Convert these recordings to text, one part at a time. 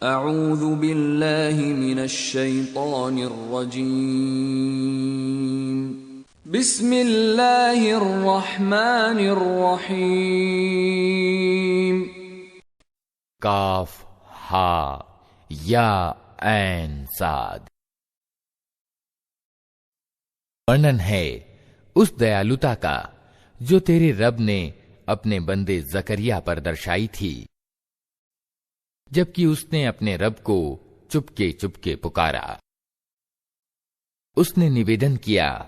अऊज़ु बिल्लाहि मिनश शैतानिर रजीम। बिस्मिल्लाहिर रहमानिर रहीम। काफ हा या ऐन साद। वर्णन है उस दयालुता का जो तेरे रब ने अपने बंदे जकरिया पर दर्शाई थी, जबकि उसने अपने रब को चुपके चुपके पुकारा। उसने निवेदन किया,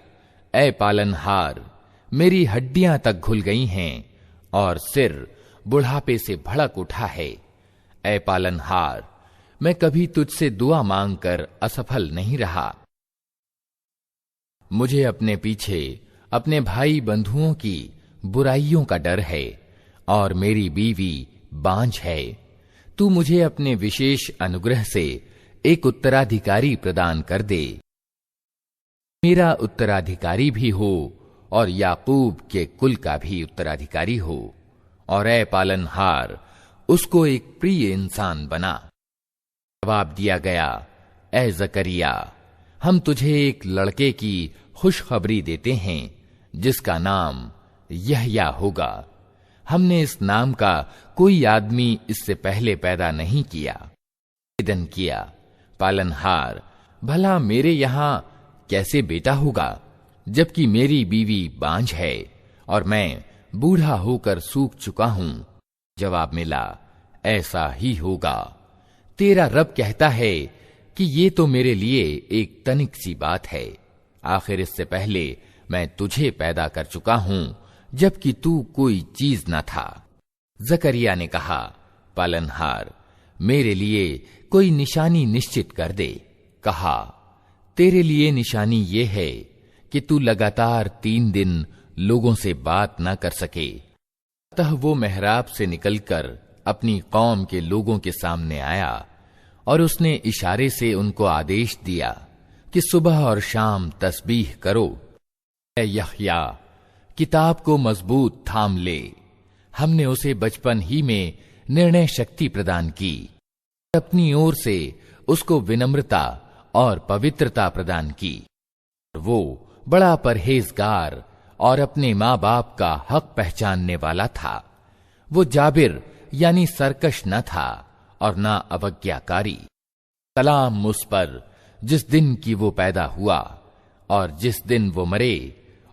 ऐ पालनहार, मेरी हड्डियां तक घुल गई हैं और सिर बुढ़ापे से भड़क उठा है। ऐ पालनहार, मैं कभी तुझसे दुआ मांगकर असफल नहीं रहा। मुझे अपने पीछे अपने भाई बंधुओं की बुराइयों का डर है और मेरी बीवी बांझ है। तू मुझे अपने विशेष अनुग्रह से एक उत्तराधिकारी प्रदान कर दे, मेरा उत्तराधिकारी भी हो और याकूब के कुल का भी उत्तराधिकारी हो। और ऐ पालनहार, उसको एक प्रिय इंसान बना। जवाब दिया गया, ऐ जकरिया, हम तुझे एक लड़के की खुशखबरी देते हैं जिसका नाम यहया होगा। हमने इस नाम का कोई आदमी इससे पहले पैदा नहीं किया। निवेदन किया, पालनहार, भला मेरे यहां कैसे बेटा होगा जबकि मेरी बीवी बांझ है और मैं बूढ़ा होकर सूख चुका हूं। जवाब मिला, ऐसा ही होगा। तेरा रब कहता है कि ये तो मेरे लिए एक तनिक सी बात है। आखिर इससे पहले मैं तुझे पैदा कर चुका हूं जबकि तू कोई चीज न था। जकरिया ने कहा, पालनहार, मेरे लिए कोई निशानी निश्चित कर दे। कहा, तेरे लिए निशानी ये है कि तू लगातार 3 दिन लोगों से बात न कर सके। अतः वो मेहराब से निकलकर अपनी कौम के लोगों के सामने आया और उसने इशारे से उनको आदेश दिया कि सुबह और शाम तस्बीह करो। ऐ यहया, किताब को मजबूत थाम ले। हमने उसे बचपन ही में निर्णय शक्ति प्रदान की, अपनी ओर से उसको विनम्रता और पवित्रता प्रदान की। वो बड़ा परहेजगार और अपने माँ बाप का हक पहचानने वाला था। वो जाबिर यानी सरकश न था और न अवज्ञाकारी। सलाम उस पर जिस दिन की वो पैदा हुआ और जिस दिन वो मरे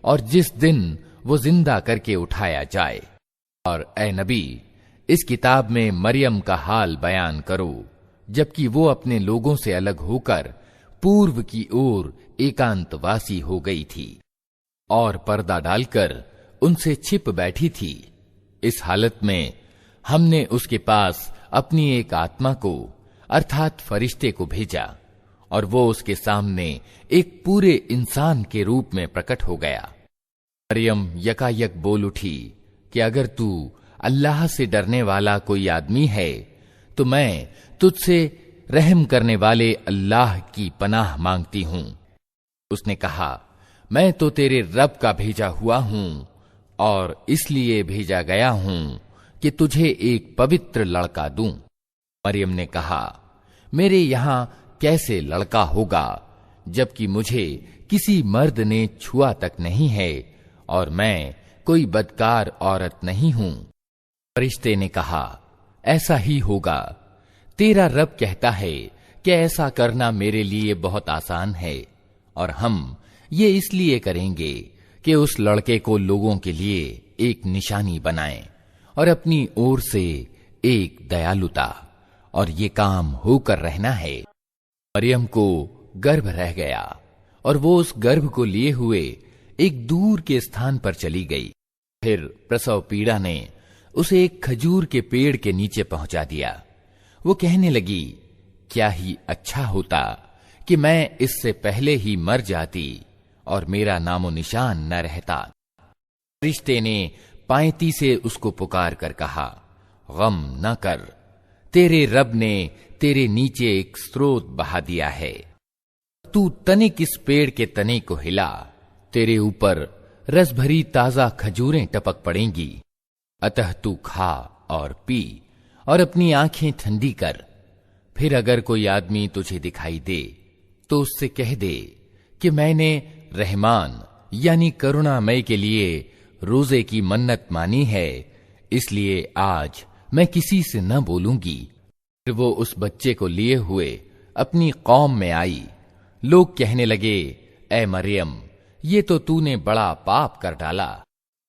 और जिस दिन वो जिंदा करके उठाया जाए। और ए नबी, इस किताब में मरियम का हाल बयान करो जबकि वो अपने लोगों से अलग होकर पूर्व की ओर एकांतवासी हो गई थी और पर्दा डालकर उनसे छिप बैठी थी। इस हालत में हमने उसके पास अपनी एक आत्मा को अर्थात फरिश्ते को भेजा और वो उसके सामने एक पूरे इंसान के रूप में प्रकट हो गया। मरियम यकायक बोल उठी कि अगर तू अल्लाह से डरने वाला कोई आदमी है तो मैं तुझसे रहम करने वाले अल्लाह की पनाह मांगती हूं। उसने कहा, मैं तो तेरे रब का भेजा हुआ हूं और इसलिए भेजा गया हूं कि तुझे एक पवित्र लड़का दूं। मरियम ने कहा, मेरे यहां कैसे लड़का होगा जबकि मुझे किसी मर्द ने छुआ तक नहीं है और मैं कोई बदकार औरत नहीं हूं। फरिश्ते ने कहा, ऐसा ही होगा। तेरा रब कहता है कि ऐसा करना मेरे लिए बहुत आसान है और हम ये इसलिए करेंगे कि उस लड़के को लोगों के लिए एक निशानी बनाएं और अपनी ओर से एक दयालुता, और ये काम होकर रहना है। मरियम को गर्भ रह गया और वो उस गर्भ को लिए हुए एक दूर के स्थान पर चली गई। फिर प्रसव पीड़ा ने उसे एक खजूर के पेड़ के नीचे पहुंचा दिया। वो कहने लगी, क्या ही अच्छा होता कि मैं इससे पहले ही मर जाती और मेरा नामो निशान न रहता। फरिश्ते ने पायती से उसको पुकार कर कहा, गम न कर, तेरे रब ने तेरे नीचे एक स्रोत बहा दिया है। तू तनिक इस पेड़ के तने को हिला, तेरे ऊपर रस भरी ताजा खजूरें टपक पड़ेंगी। अतः तू खा और पी और अपनी आंखें ठंडी कर। फिर अगर कोई आदमी तुझे दिखाई दे तो उससे कह दे कि मैंने रहमान यानी करुणामय के लिए रोजे की मन्नत मानी है, इसलिए आज मैं किसी से न बोलूंगी। फिर वो उस बच्चे को लिए हुए अपनी कौम में आई। लोग कहने लगे, ऐ मरियम, ये तो तूने बड़ा पाप कर डाला।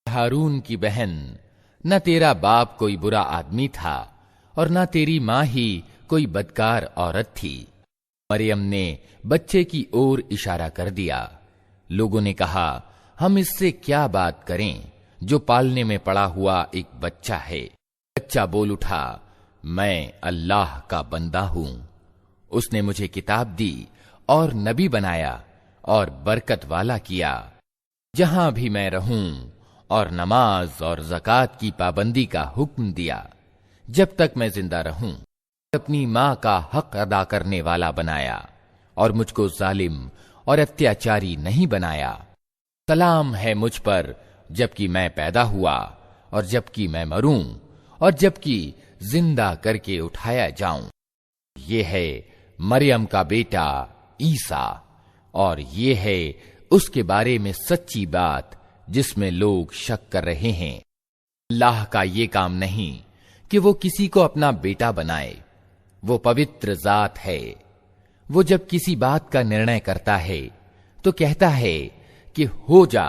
हारून की बहन, न तेरा बाप कोई बुरा आदमी था और न तेरी माँ ही कोई बदकार औरत थी। मरियम ने बच्चे की ओर इशारा कर दिया। लोगों ने कहा, हम इससे क्या बात करें जो पालने में पड़ा हुआ एक बच्चा है। बच्चा बोल उठा, मैं अल्लाह का बंदा हूं। उसने मुझे किताब दी और नबी बनाया और बरकत वाला किया। जहां भी मैं रहूं और नमाज और ज़कात की पाबंदी का हुक्म दिया। जब तक मैं जिंदा रहूं अपनी मां का हक अदा करने वाला बनाया और मुझको जालिम और अत्याचारी नहीं बनाया। सलाम है मुझ पर जबकि मैं पैदा हुआ और जबकि मैं मरूं और जबकि जिंदा करके उठाया जाऊं। ये है मरियम का बेटा ईसा और ये है उसके बारे में सच्ची बात जिसमें लोग शक कर रहे हैं। अल्लाह का ये काम नहीं कि वो किसी को अपना बेटा बनाए। वो पवित्र जात है। वो जब किसी बात का निर्णय करता है तो कहता है कि हो जा,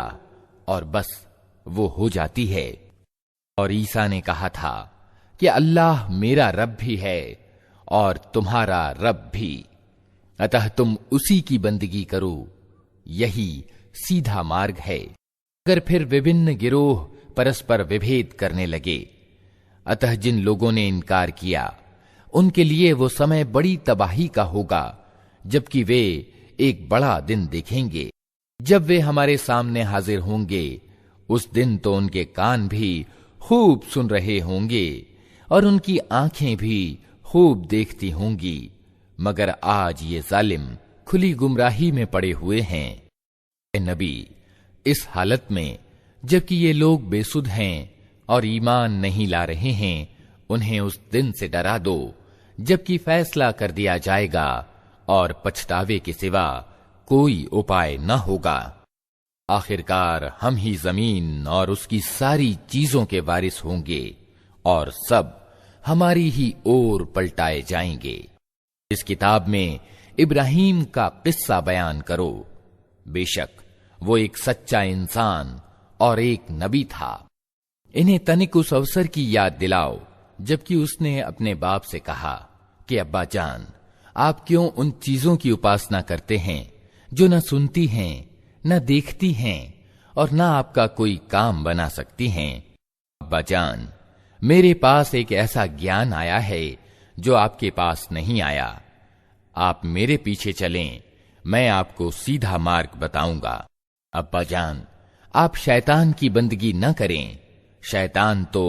और बस वो हो जाती है। और ईसा ने कहा था कि अल्लाह मेरा रब भी है और तुम्हारा रब भी, अतः तुम उसी की बंदगी करो, यही सीधा मार्ग है। अगर फिर विभिन्न गिरोह परस्पर विभेद करने लगे, अतः जिन लोगों ने इनकार किया उनके लिए वो समय बड़ी तबाही का होगा, जबकि वे एक बड़ा दिन देखेंगे। जब वे हमारे सामने हाजिर होंगे उस दिन तो उनके कान भी खूब सुन रहे होंगे और उनकी आंखें भी खूब देखती होंगी, मगर आज ये जालिम खुली गुमराही में पड़े हुए हैं। ए नबी, इस हालत में जबकि ये लोग बेसुध हैं और ईमान नहीं ला रहे हैं, उन्हें उस दिन से डरा दो जबकि फैसला कर दिया जाएगा और पछतावे के सिवा कोई उपाय न होगा। आखिरकार हम ही जमीन और उसकी सारी चीजों के वारिस होंगे और सब हमारी ही ओर पलटाए जाएंगे। इस किताब में इब्राहीम का किस्सा बयान करो। बेशक वो एक सच्चा इंसान और एक नबी था। इन्हें तनिक उस अवसर की याद दिलाओ जबकि उसने अपने बाप से कहा कि अब्बा जान, आप क्यों उन चीजों की उपासना करते हैं जो न सुनती हैं, न देखती हैं और न आपका कोई काम बना सकती हैं। अब्बा जान, मेरे पास एक ऐसा ज्ञान आया है जो आपके पास नहीं आया। आप मेरे पीछे चलें, मैं आपको सीधा मार्ग बताऊंगा। अब्बा जान, आप शैतान की बंदगी न करें। शैतान तो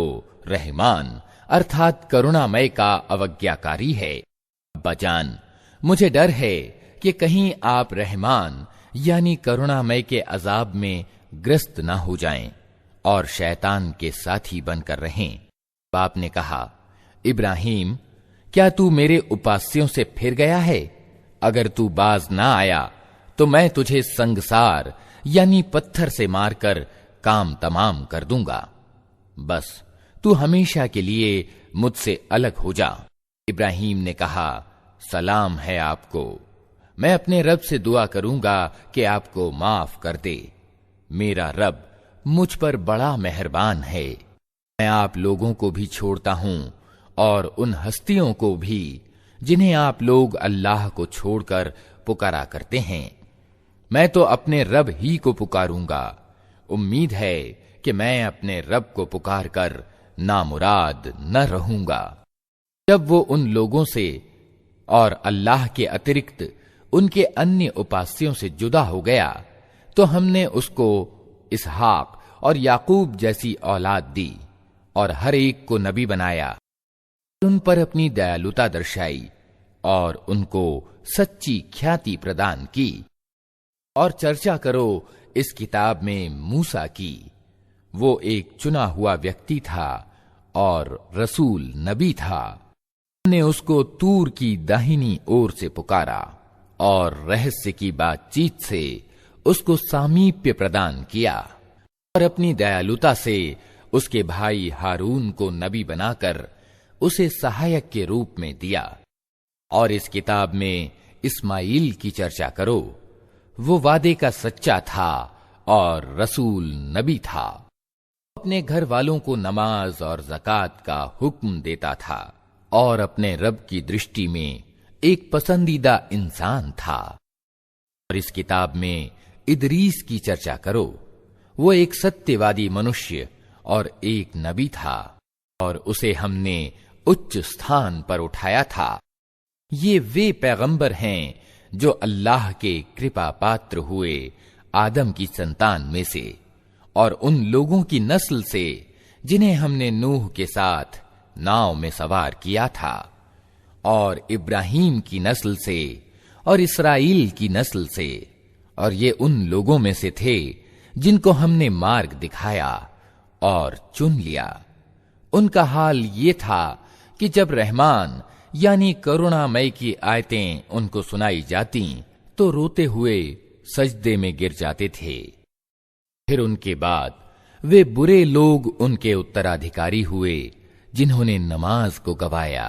रहमान अर्थात करुणामय का अवज्ञाकारी है। अब्बा जान, मुझे डर है कि कहीं आप रहमान यानी करुणामय के अजाब में ग्रस्त न हो जाएं और शैतान के साथी बनकर रहें। बाप ने कहा, इब्राहीम, क्या तू मेरे उपास्यों से फिर गया है? अगर तू बाज ना आया तो मैं तुझे संगसार यानी पत्थर से मारकर काम तमाम कर दूंगा। बस तू हमेशा के लिए मुझसे अलग हो जा। इब्राहीम ने कहा, सलाम है आपको। मैं अपने रब से दुआ करूंगा कि आपको माफ कर दे। मेरा रब मुझ पर बड़ा मेहरबान है। मैं आप लोगों को भी छोड़ता हूं और उन हस्तियों को भी जिन्हें आप लोग अल्लाह को छोड़कर पुकारा करते हैं। मैं तो अपने रब ही को पुकारूंगा। उम्मीद है कि मैं अपने रब को पुकार कर नामुराद न रहूंगा। जब वो उन लोगों से और अल्लाह के अतिरिक्त उनके अन्य उपास्यों से जुदा हो गया तो हमने उसको इसहाक और याकूब जैसी औलाद दी और हर एक को नबी बनाया। उन पर अपनी दयालुता दर्शाई और उनको सच्ची ख्याति प्रदान की। और चर्चा करो इस किताब में मूसा की। वो एक चुना हुआ व्यक्ति था और रसूल नबी था। ने उसको तूर की दाहिनी ओर से पुकारा और रहस्य की बातचीत से उसको सामीप्य प्रदान किया और अपनी दयालुता से उसके भाई हारून को नबी बनाकर उसे सहायक के रूप में दिया। और इस किताब में इस्माइल की चर्चा करो, वो वादे का सच्चा था और रसूल नबी था। अपने घर वालों को नमाज और ज़कात का हुक्म देता था और अपने रब की दृष्टि में एक पसंदीदा इंसान था। और इस किताब में इदरीस की चर्चा करो, वो एक सत्यवादी मनुष्य और एक नबी था और उसे हमने उच्च स्थान पर उठाया था। ये वे पैगंबर हैं जो अल्लाह के कृपा पात्र हुए आदम की संतान में से और उन लोगों की नस्ल से जिन्हें हमने नूह के साथ नाव में सवार किया था, और इब्राहीम की नस्ल से और इसराइल की नस्ल से। और ये उन लोगों में से थे जिनको हमने मार्ग दिखाया और चुन लिया। उनका हाल ये था कि जब रहमान यानी करुणामय की आयतें उनको सुनाई जाती तो रोते हुए सजदे में गिर जाते थे। फिर उनके बाद वे बुरे लोग उनके उत्तराधिकारी हुए जिन्होंने नमाज को गवाया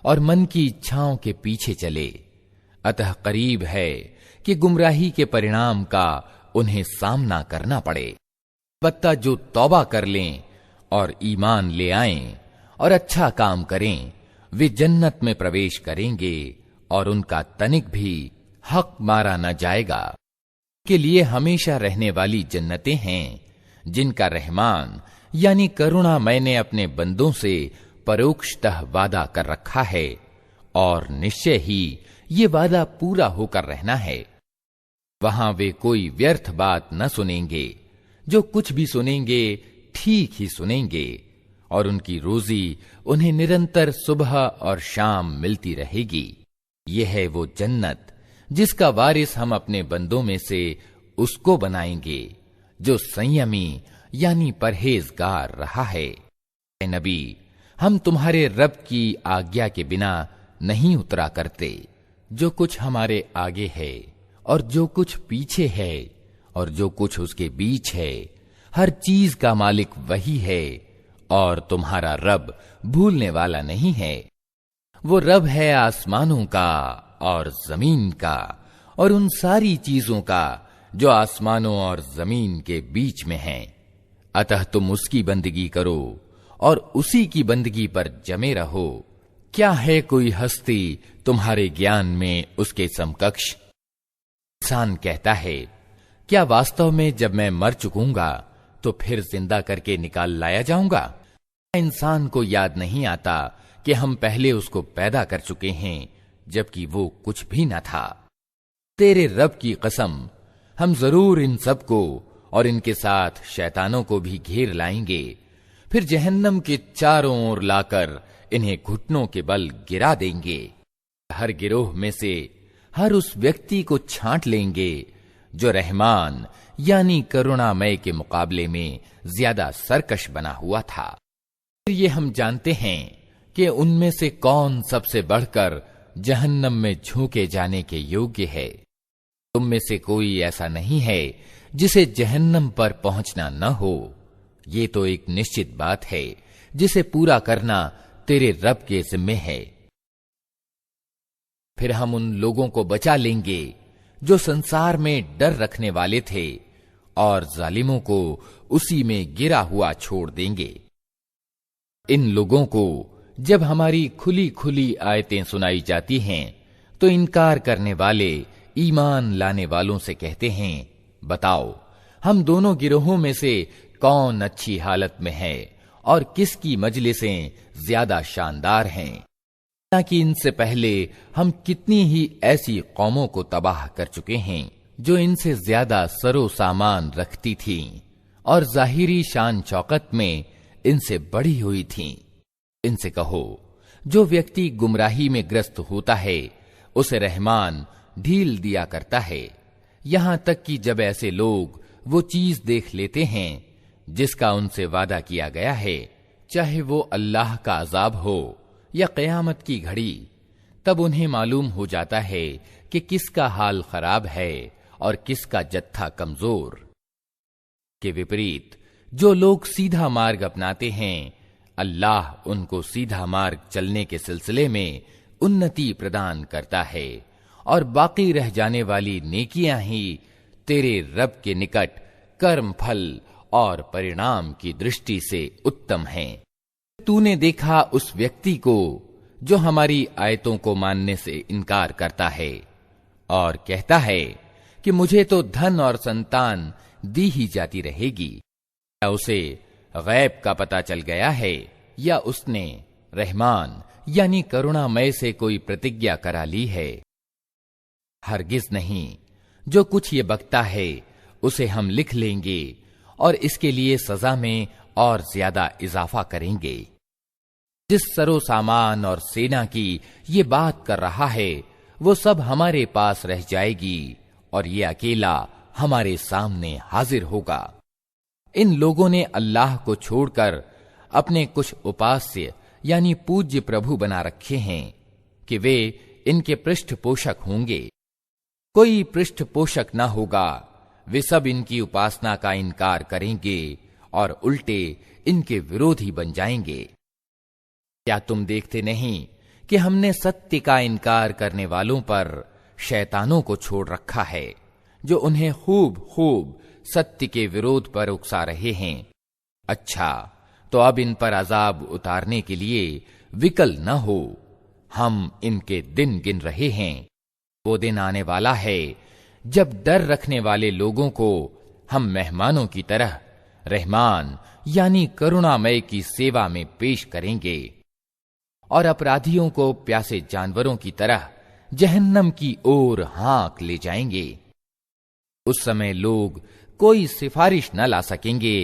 और मन की इच्छाओं के पीछे चले। अतः करीब है कि गुमराही के परिणाम का उन्हें सामना करना पड़े। बत्ता जो तौबा कर लें और ईमान ले आएं और अच्छा काम करें, वे जन्नत में प्रवेश करेंगे और उनका तनिक भी हक मारा न जाएगा। के लिए हमेशा रहने वाली जन्नतें हैं जिनका रहमान यानी करुणा मैंने अपने बंदों से परोक्षतः वादा कर रखा है और निश्चय ही ये वादा पूरा होकर रहना है। वहां वे कोई व्यर्थ बात न सुनेंगे, जो कुछ भी सुनेंगे ठीक ही सुनेंगे और उनकी रोजी उन्हें निरंतर सुबह और शाम मिलती रहेगी। यह है वो जन्नत जिसका वारिस हम अपने बंदों में से उसको बनाएंगे जो संयमी यानी परहेजगार रहा है। ऐ नबी, हम तुम्हारे रब की आज्ञा के बिना नहीं उतरा करते। जो कुछ हमारे आगे है और जो कुछ पीछे है और जो कुछ उसके बीच है, हर चीज का मालिक वही है और तुम्हारा रब भूलने वाला नहीं है। वो रब है आसमानों का और जमीन का और उन सारी चीजों का जो आसमानों और जमीन के बीच में हैं। अतः तुम उसकी बंदगी करो और उसी की बंदगी पर जमे रहो। क्या है कोई हस्ती तुम्हारे ज्ञान में उसके समकक्ष? इंसान कहता है, क्या वास्तव में जब मैं मर चुकूंगा तो फिर जिंदा करके निकाल लाया जाऊंगा? इंसान को याद नहीं आता कि हम पहले उसको पैदा कर चुके हैं जबकि वो कुछ भी न था। तेरे रब की कसम, हम जरूर इन सबको और इनके साथ शैतानों को भी घेर लाएंगे, फिर जहन्नम के चारों ओर लाकर इन्हें घुटनों के बल गिरा देंगे। हर गिरोह में से हर उस व्यक्ति को छांट लेंगे जो रहमान यानी करुणामय के मुकाबले में ज्यादा सरकश बना हुआ था। फिर ये हम जानते हैं कि उनमें से कौन सबसे बढ़कर जहन्नम में झोंके जाने के योग्य है। तुम में से कोई ऐसा नहीं है जिसे जहन्नम पर पहुंचना न हो। ये तो एक निश्चित बात है जिसे पूरा करना तेरे रब के जिम्मे है। फिर हम उन लोगों को बचा लेंगे जो संसार में डर रखने वाले थे और जालिमों को उसी में गिरा हुआ छोड़ देंगे। इन लोगों को जब हमारी खुली खुली आयतें सुनाई जाती हैं तो इनकार करने वाले ईमान लाने वालों से कहते हैं, बताओ हम दोनों गिरोहों में से कौन अच्छी हालत में है और किसकी मजलिसें ज्यादा शानदार हैं। हालांकि इनसे पहले हम कितनी ही ऐसी कौमों को तबाह कर चुके हैं जो इनसे ज्यादा सरो सामान रखती थीं और जाहिरी शान शौकत में इनसे बढ़ी हुई थीं। इनसे कहो, जो व्यक्ति गुमराही में ग्रस्त होता है उसे रहमान ढील दिया करता है, यहां तक कि जब ऐसे लोग वो चीज देख लेते हैं जिसका उनसे वादा किया गया है, चाहे वो अल्लाह का अजाब हो या क़यामत की घड़ी, तब उन्हें मालूम हो जाता है कि किसका हाल खराब है और किसका जत्था कमजोर। के विपरीत जो लोग सीधा मार्ग अपनाते हैं, अल्लाह उनको सीधा मार्ग चलने के सिलसिले में उन्नति प्रदान करता है और बाकी रह जाने वाली नेकियां ही तेरे रब के निकट कर्म फल और परिणाम की दृष्टि से उत्तम हैं। तूने देखा उस व्यक्ति को जो हमारी आयतों को मानने से इनकार करता है और कहता है कि मुझे तो धन और संतान दी ही जाती रहेगी। या उसे गैब का पता चल गया है या उसने रहमान यानी करुणामय से कोई प्रतिज्ञा करा ली है। हरगिज नहीं, जो कुछ ये बकता है उसे हम लिख लेंगे और इसके लिए सजा में और ज्यादा इजाफा करेंगे। जिस सरो सामान और सेना की ये बात कर रहा है वो सब हमारे पास रह जाएगी और ये अकेला हमारे सामने हाजिर होगा। इन लोगों ने अल्लाह को छोड़कर अपने कुछ उपास्य यानी पूज्य प्रभु बना रखे हैं कि वे इनके पृष्ठपोषक होंगे। कोई पृष्ठपोषक न होगा, वे सब इनकी उपासना का इनकार करेंगे और उल्टे इनके विरोधी बन जाएंगे। क्या तुम देखते नहीं कि हमने सत्य का इनकार करने वालों पर शैतानों को छोड़ रखा है, जो उन्हें खूब खूब सत्य के विरोध पर उकसा रहे हैं। अच्छा, तो अब इन पर अजाब उतारने के लिए विकल न हो, हम इनके दिन गिन रहे हैं। वो दिन आने वाला है जब डर रखने वाले लोगों को हम मेहमानों की तरह रहमान यानी करुणामय की सेवा में पेश करेंगे और अपराधियों को प्यासे जानवरों की तरह जहन्नम की ओर हाँक ले जाएंगे। उस समय लोग कोई सिफारिश न ला सकेंगे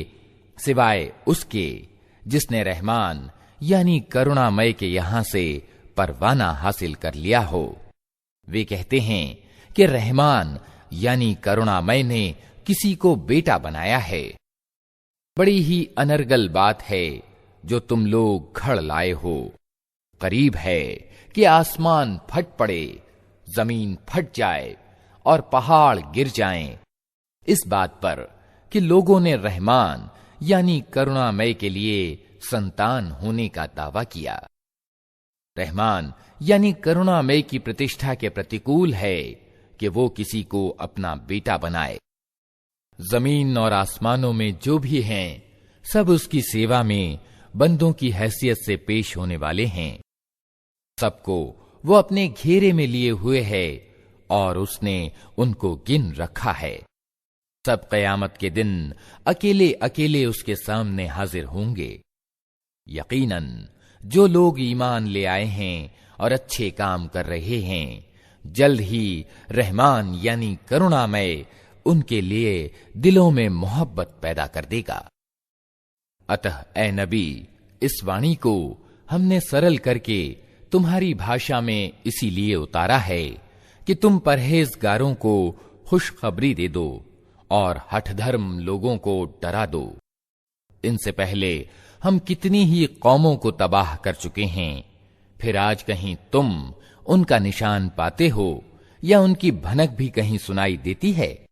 सिवाय उसके जिसने रहमान यानी करुणामय के यहां से परवाना हासिल कर लिया हो। वे कहते हैं कि रहमान यानी करुणामय ने किसी को बेटा बनाया है। बड़ी ही अनर्गल बात है जो तुम लोग घड़ लाए हो। करीब है कि आसमान फट पड़े, जमीन फट जाए और पहाड़ गिर जाएं, इस बात पर कि लोगों ने रहमान यानी करुणामय के लिए संतान होने का दावा किया। रहमान यानी करुणामय की प्रतिष्ठा के प्रतिकूल है कि वो किसी को अपना बेटा बनाए। जमीन और आसमानों में जो भी हैं, सब उसकी सेवा में बंदों की हैसियत से पेश होने वाले हैं। सबको वो अपने घेरे में लिए हुए है और उसने उनको गिन रखा है। सब क़यामत के दिन अकेले अकेले उसके सामने हाजिर होंगे। यकीनन जो लोग ईमान ले आए हैं और अच्छे काम कर रहे हैं, जल्द ही रहमान यानी करुणामय उनके लिए दिलों में मोहब्बत पैदा कर देगा। अतः ए नबी, इस वाणी को हमने सरल करके तुम्हारी भाषा में इसीलिए उतारा है कि तुम परहेजगारों को खुशखबरी दे दो और हठधर्म लोगों को डरा दो। इनसे पहले हम कितनी ही कौमों को तबाह कर चुके हैं, फिर आज कहीं तुम उनका निशान पाते हो या उनकी भनक भी कहीं सुनाई देती है?